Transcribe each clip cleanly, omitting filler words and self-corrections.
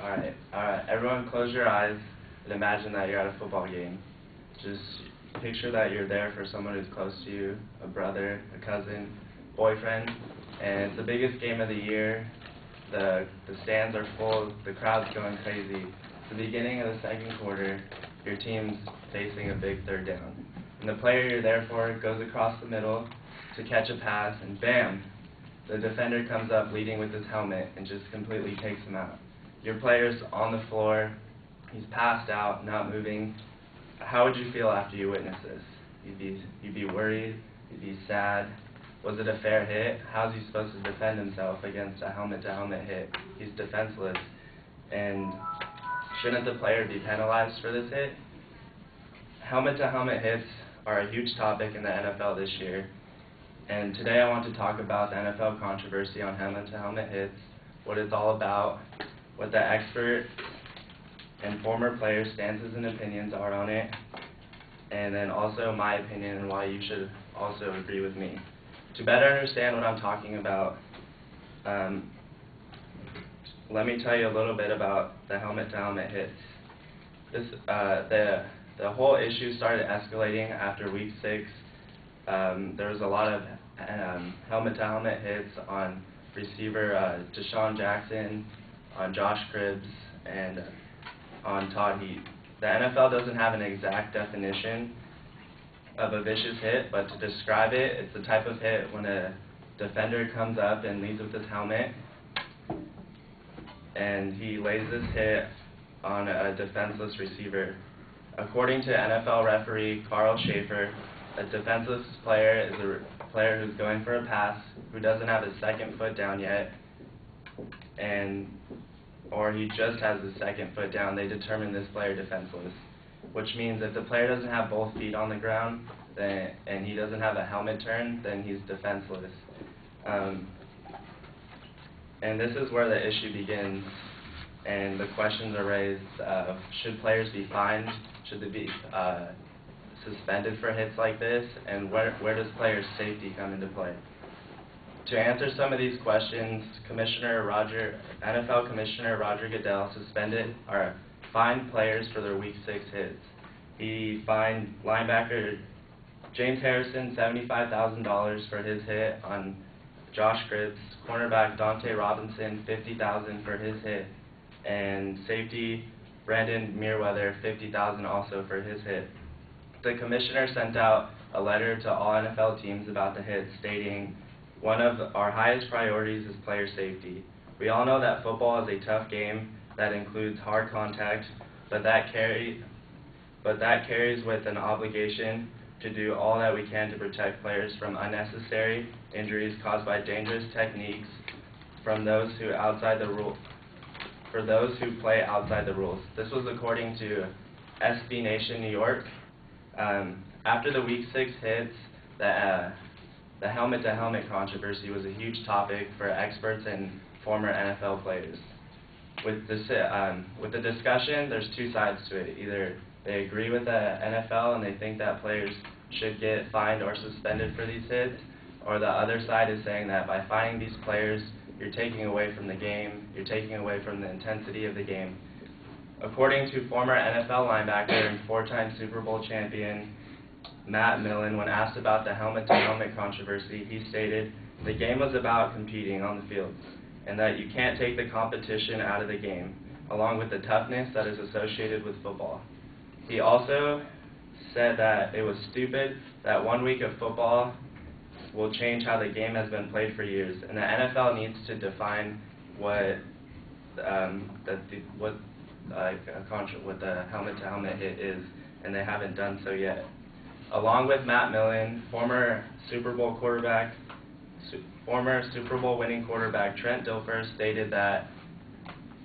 Alright. Everyone close your eyes and imagine that you're at a football game. Just picture that you're there for someone who's close to you, a brother, a cousin, boyfriend, and it's the biggest game of the year. The stands are full, the crowd's going crazy. It's the beginning of the second quarter, your team's facing a big third down. And the player you're there for goes across the middle to catch a pass, and bam! The defender comes up leading with his helmet and just completely takes him out. Your player's on the floor, he's passed out, not moving. How would you feel after you witness this? You'd be worried, you'd be sad. Was it a fair hit? How's he supposed to defend himself against a helmet-to-helmet hit? He's defenseless. And shouldn't the player be penalized for this hit? Helmet-to-helmet hits are a huge topic in the NFL this year. And today I want to talk about the NFL controversy on helmet-to-helmet hits, what it's all about, what the expert and former players' stances and opinions are on it, and then also my opinion and why you should also agree with me. To better understand what I'm talking about, let me tell you a little bit about the helmet-to-helmet hits. The whole issue started escalating after Week 6. There was a lot of helmet-to-helmet hits on receiver Deshaun Jackson, on Josh Cribbs, and on Todd Heap. The NFL doesn't have an exact definition of a vicious hit, but to describe it, it's the type of hit when a defender comes up and leads with his helmet, and he lays this hit on a defenseless receiver. According to NFL referee Carl Schaefer, a defenseless player is a player who's going for a pass, who doesn't have his second foot down yet, or he just has his second foot down. They determine this player defenseless, which means if the player doesn't have both feet on the ground and he doesn't have a helmet turn, then he's defenseless. And this is where the issue begins, and the questions are raised of should players be fined, should they be suspended for hits like this, and where does players' safety come into play? To answer some of these questions, NFL Commissioner Roger Goodell fined players for their Week 6 hits. He fined linebacker James Harrison $75,000 for his hit on Josh Cribbs, cornerback Dante Robinson $50,000 for his hit, and safety Brandon Merriweather $50,000 also for his hit. The commissioner sent out a letter to all NFL teams about the hit, stating, "One of our highest priorities is player safety. We all know that football is a tough game that includes hard contact, but that carries with an obligation to do all that we can to protect players from unnecessary injuries caused by dangerous techniques from those who play outside the rules." This was according to SB Nation New York. After the Week 6 hits, the helmet-to-helmet controversy was a huge topic for experts and former NFL players. With the discussion, there's two sides to it. Either they agree with the NFL and they think that players should get fined or suspended for these hits, or the other side is saying that by fining these players, you're taking away from the game, you're taking away from the intensity of the game. According to former NFL linebacker and four-time Super Bowl champion Matt Millen, when asked about the helmet-to-helmet controversy, he stated, "The game was about competing on the field, and that you can't take the competition out of the game, along with the toughness that is associated with football." He also said that it was stupid that 1 week of football will change how the game has been played for years, and the NFL needs to define what the helmet-to-helmet hit is, and they haven't done so yet. Along with Matt Millen, former Super Bowl winning quarterback Trent Dilfer stated that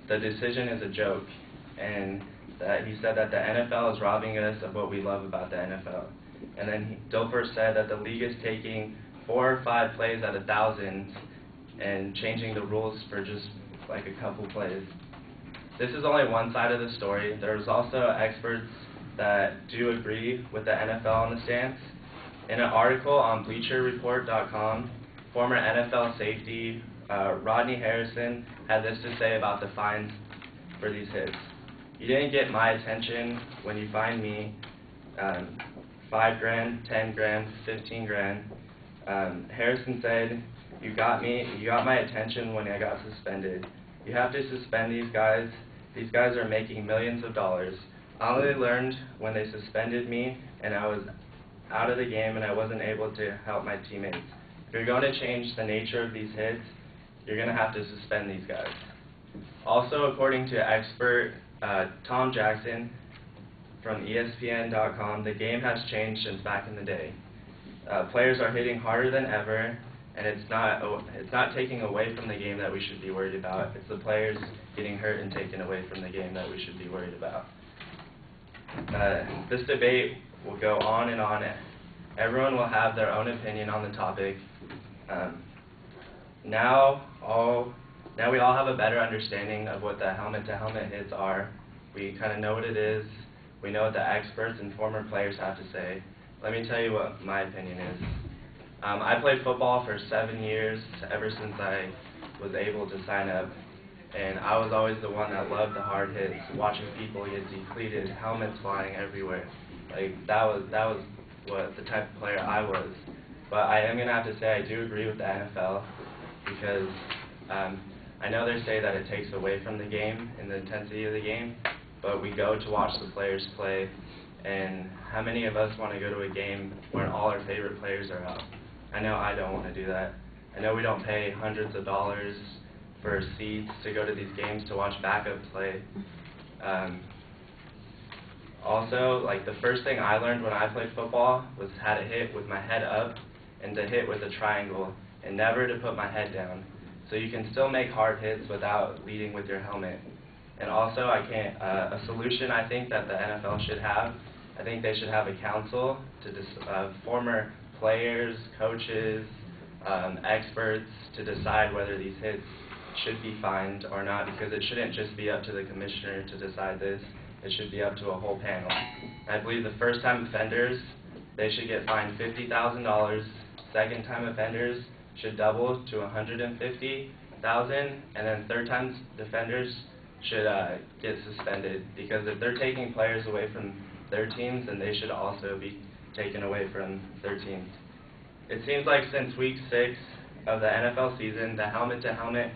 the decision is a joke, and that he said that the NFL is robbing us of what we love about the NFL. And then Dilfer said that the league is taking 4 or 5 plays out of thousands and changing the rules for just like a couple plays. This is only one side of the story. There's also experts that do agree with the NFL on the stance. In an article on BleacherReport.com, former NFL safety Rodney Harrison had this to say about the fines. for these hits. You didn't get my attention when you fined me $5 grand, 10 grand, 15 grand. Harrison said, you got my attention when I got suspended. You have to suspend these guys. These guys are making millions of dollars. I only learned when they suspended me and I was out of the game and I wasn't able to help my teammates. If you're going to change the nature of these hits, you're going to have to suspend these guys. Also, according to expert Tom Jackson from ESPN.com, the game has changed since back in the day. Players are hitting harder than ever, and it's not taking away from the game that we should be worried about. It's the players getting hurt and taken away from the game that we should be worried about. This debate will go on and on. Everyone will have their own opinion on the topic. Now we all have a better understanding of what the helmet-to-helmet hits are. We kind of know what it is. We know what the experts and former players have to say. Let me tell you what my opinion is. I played football for 7 years, ever since I was able to sign up. And I was always the one that loved the hard hits, watching people get depleted, helmets flying everywhere. Like, that was what the type of player I was. But I am going to have to say I do agree with the NFL, because I know they say that it takes away from the game and the intensity of the game, but we go to watch the players play, and how many of us want to go to a game where all our favorite players are out? I know I don't want to do that. I know we don't pay hundreds of dollars for seats to go to these games to watch backup play. Also, like, the first thing I learned when I played football was how to hit with my head up and to hit with a triangle, and never to put my head down. So you can still make hard hits without leading with your helmet. And also, a solution I think that the NFL should have, I think they should have a council to former players, coaches, experts, to decide whether these hits should be fined or not, because it shouldn't just be up to the commissioner to decide this. It should be up to a whole panel. I believe the first-time offenders, they should get fined $50,000. Second-time offenders should double to $150,000, and then third-time offenders should get suspended, because if they're taking players away from their teams, then they should also be taken away from their teams. It seems like since week 6 of the NFL season, the helmet-to-helmet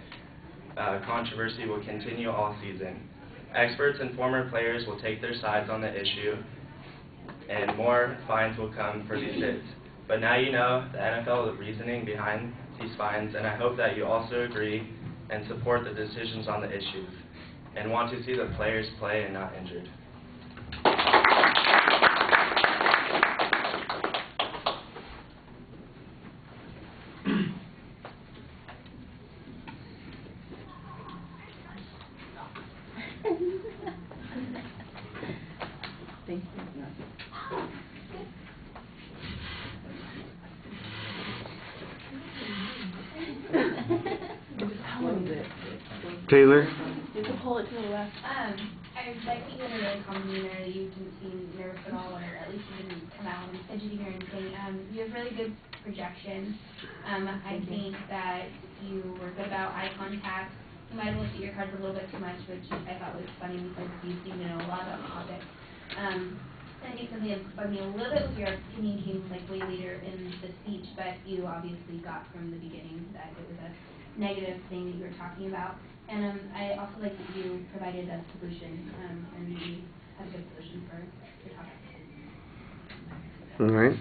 controversy will continue all season. Experts and former players will take their sides on the issue, and more fines will come for these hits. But now you know the NFL reasoning behind these fines, and I hope that you also agree and support the decisions on the issues, and want to see the players play and not injured. Taylor? You can pull it to the left. I like that you had a really calm demeanor. You didn't seem nervous at all, or at least you didn't come out and fidgety or anything. You have really good projection. I think that you were good about eye contact. You might have looked at your cards a little bit too much, which I thought was funny because you seem to know a lot about the topic. I think something that bugged me a little bit was your opinion came like way later in the speech, but you obviously got from the beginning that it was a negative thing that you were talking about. And I also like that you provided a solution, and you have a good solution for your topic. All right.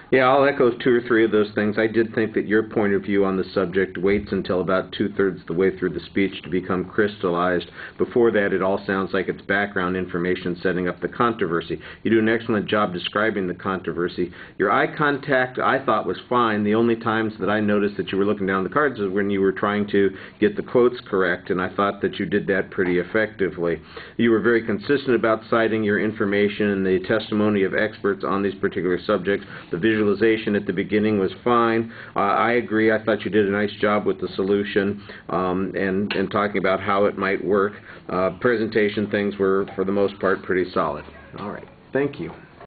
Yeah, I'll echo 2 or 3 of those things. I did think that your point of view on the subject waits until about 2/3 the way through the speech to become crystallized. Before that, it all sounds like it's background information setting up the controversy. You do an excellent job describing the controversy. Your eye contact, I thought, was fine. The only times that I noticed that you were looking down the cards was when you were trying to get the quotes correct, and I thought that you did that pretty effectively. You were very consistent about citing your information and the testimony of experts on these particular subjects. The visualization at the beginning was fine. I agree. I thought you did a nice job with the solution and talking about how it might work. Presentation things were, for the most part, pretty solid. All right. Thank you.